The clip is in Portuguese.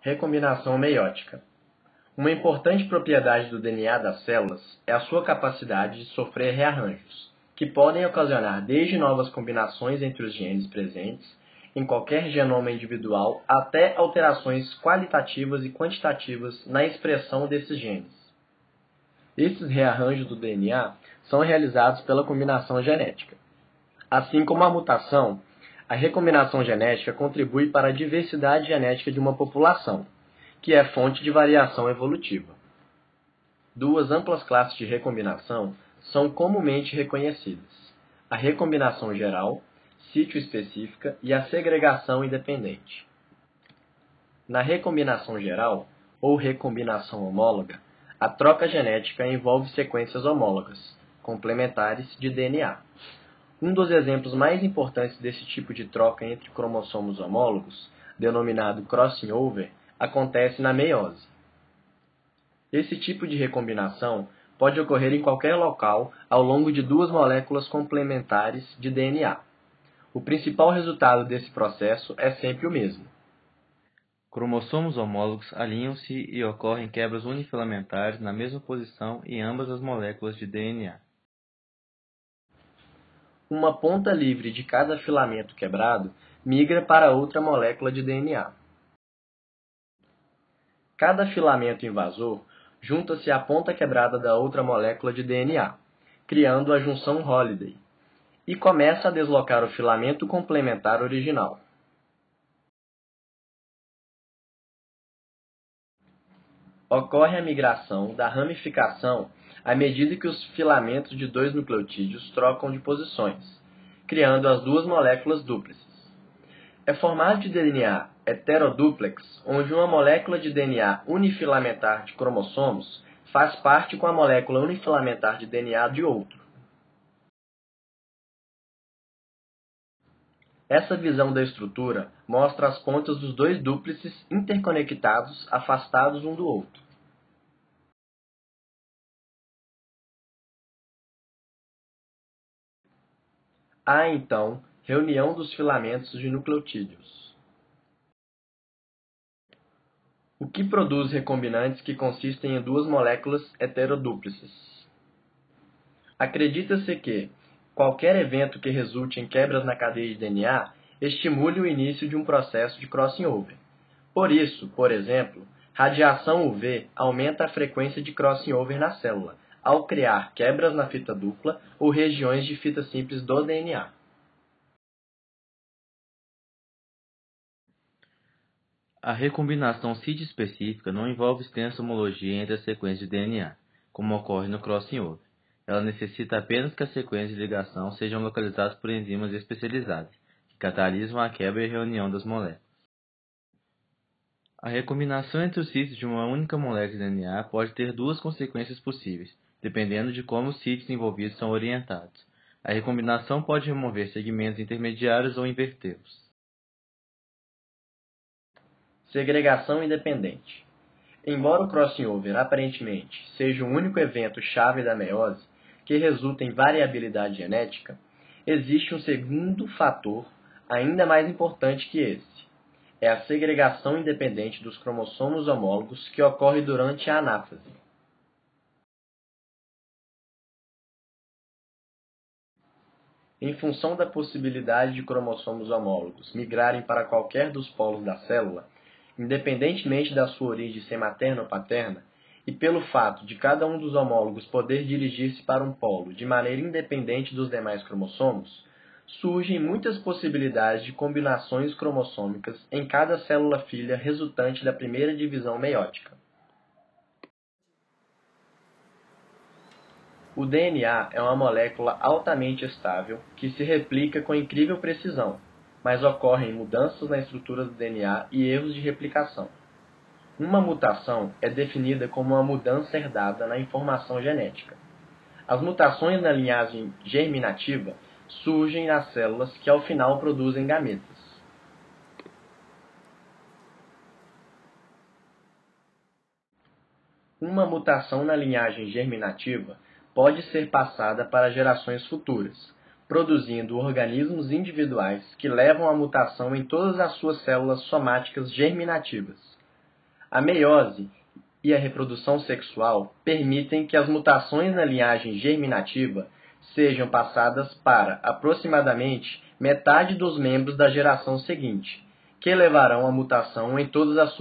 Recombinação meiótica. Uma importante propriedade do DNA das células é a sua capacidade de sofrer rearranjos, que podem ocasionar desde novas combinações entre os genes presentes em qualquer genoma individual até alterações qualitativas e quantitativas na expressão desses genes. Esses rearranjos do DNA são realizados pela combinação genética. Assim como a mutação, a recombinação genética contribui para a diversidade genética de uma população, que é fonte de variação evolutiva. Duas amplas classes de recombinação são comumente reconhecidas: a recombinação geral, sítio específica, e a segregação independente. Na recombinação geral, ou recombinação homóloga, a troca genética envolve sequências homólogas, complementares de DNA. Um dos exemplos mais importantes desse tipo de troca entre cromossomos homólogos, denominado crossing over, acontece na meiose. Esse tipo de recombinação pode ocorrer em qualquer local ao longo de duas moléculas complementares de DNA. O principal resultado desse processo é sempre o mesmo. Cromossomos homólogos alinham-se e ocorrem quebras unifilamentares na mesma posição em ambas as moléculas de DNA. Uma ponta livre de cada filamento quebrado migra para outra molécula de DNA. Cada filamento invasor junta-se à ponta quebrada da outra molécula de DNA, criando a junção Holliday, e começa a deslocar o filamento complementar original. Ocorre a migração da ramificação à medida que os filamentos de dois nucleotídeos trocam de posições, criando as duas moléculas dúplices. É formado de DNA heterodúplex, onde uma molécula de DNA unifilamentar de cromossomos faz parte com a molécula unifilamentar de DNA de outro. Essa visão da estrutura mostra as pontas dos dois dúplices interconectados, afastados um do outro. Há, então, reunião dos filamentos de nucleotídeos. O que produz recombinantes que consistem em duas moléculas heterodúplices? Acredita-se que qualquer evento que resulte em quebras na cadeia de DNA estimule o início de um processo de crossing over. Por isso, por exemplo, radiação UV aumenta a frequência de crossing over na célula, ao criar quebras na fita dupla ou regiões de fita simples do DNA. A recombinação sítio-específica não envolve extensa homologia entre as sequências de DNA, como ocorre no crossing over. Ela necessita apenas que as sequências de ligação sejam localizadas por enzimas especializadas, que catalisam a quebra e reunião das moléculas. A recombinação entre os sítios de uma única molécula de DNA pode ter duas consequências possíveis, dependendo de como os sítios envolvidos são orientados. A recombinação pode remover segmentos intermediários ou invertê-los. Segregação independente. Embora o crossing over aparentemente seja o único evento chave da meiose que resulta em variabilidade genética, existe um segundo fator ainda mais importante que esse. É a segregação independente dos cromossomos homólogos que ocorre durante a anáfase. Em função da possibilidade de cromossomos homólogos migrarem para qualquer dos polos da célula, independentemente da sua origem ser materna ou paterna, e pelo fato de cada um dos homólogos poder dirigir-se para um polo de maneira independente dos demais cromossomos, surgem muitas possibilidades de combinações cromossômicas em cada célula filha resultante da primeira divisão meiótica. O DNA é uma molécula altamente estável que se replica com incrível precisão, mas ocorrem mudanças na estrutura do DNA e erros de replicação. Uma mutação é definida como uma mudança herdada na informação genética. As mutações na linhagem germinativa surgem nas células que ao final produzem gametas. Uma mutação na linhagem germinativa pode ser passada para gerações futuras, produzindo organismos individuais que levam a mutação em todas as suas células somáticas germinativas. A meiose e a reprodução sexual permitem que as mutações na linhagem germinativa sejam passadas para aproximadamente metade dos membros da geração seguinte, que levarão à mutação em todas as